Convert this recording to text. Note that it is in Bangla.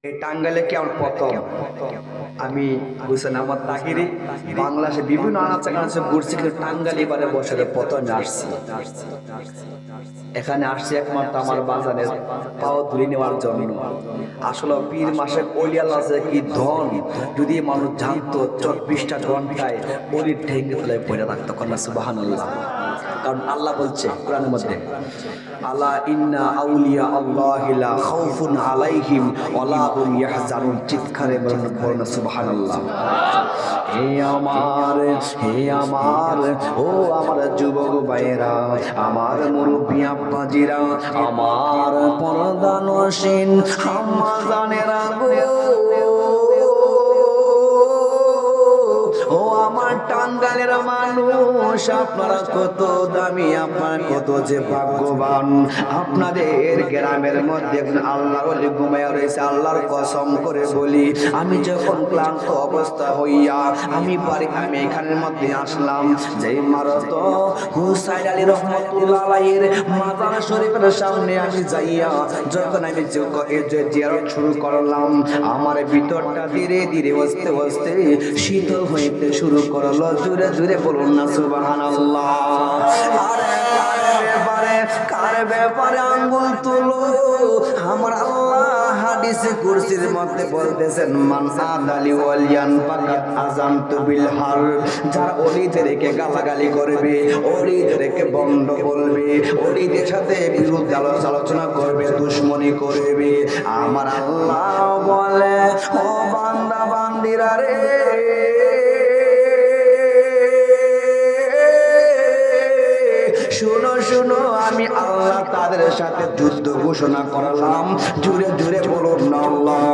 এই টাঙ্গাইলে কি আমার প্রথম আমি হোসেন আহমদ তাহিরি বাংলাদেশে বিভিন্ন আনাচে ঘুরছি, কিন্তু টাঙ্গাইল এবারে বছরে প্রথম আসছি। এখানে আসছি একমাত্র আমার বাজারের পাও ধুলি নেওয়ার জন্য। আসলে পীর মাসের ওলিয়াল আছে কি ধন, যদি মানুষ জানতো 24টা ঘন্টায় ওলির ঠেঙ্গে তুলে পড়ে থাকতো। কন্যা সুবহানাল্লাহ। কারণ আল্লাহ বলছে কোরআনের মধ্যে, আলা ইন্না আউলিয়া আল্লাহি লা খাউফুন আলাইহিম ওয়া লা হুম ইয়াহজানুন। চিৎকারে বলুন সুবহানাল্লাহ। হে আমার ও আমার যুবক ভাইয়েরা, আমার মুরব্বী আব্বাজিরা, আমার পরদানসীন আম্মা জানেরা গো, ও আমার টাঙ্গাইলের মানুষ, আপনারা কত দামি, আপনারা কত যে ভাগ্যবান। আপনাদের গ্রামের মধ্যে একজন আল্লাহর ওলি ঘুমায়া রয়েছে। আল্লাহর কসম করে বলি, আমি যখন ক্লান্ত অবস্থা হইয়া আমি এখানের মধ্যে আসলাম, যে মারত হুসাইন আলী রহমাতুল্লাহ আলাইহির মাজার শরীফের সামনে আমি যাইয়া যখন আমি জিয়ারত শুরু করলাম, আমার ভিতরটা ধীরে ধীরে আস্তে আস্তে শীতল হইতে শুরু করলো। জোরে জোরে বলুন না সুবহানাল্লাহ। কার ব্যাপারে আঙ্গুল তুলো? আমার আল্লাহ হাদিসে কুরসির মধ্যে বলতেছেন, মান আদালি ওয়ালিয়ান ফাকাত আযানতু বিল হারব। যারা ওলিদেরকে গালাগালি করবে, ওলিদেরকে বন্ড বলবে, ওলিদের সাথে বিরোধ আলোচনা করবে, দুশমনি করবে, আমার আল্লাহ বলে, ও বান্দা বান্দিরা রে, শুনো শুনো, আমি আল্লাহ তাদের সাথে যুদ্ধ ঘোষণা করলাম। জুড়ে জুড়ে বলুন না আল্লাহু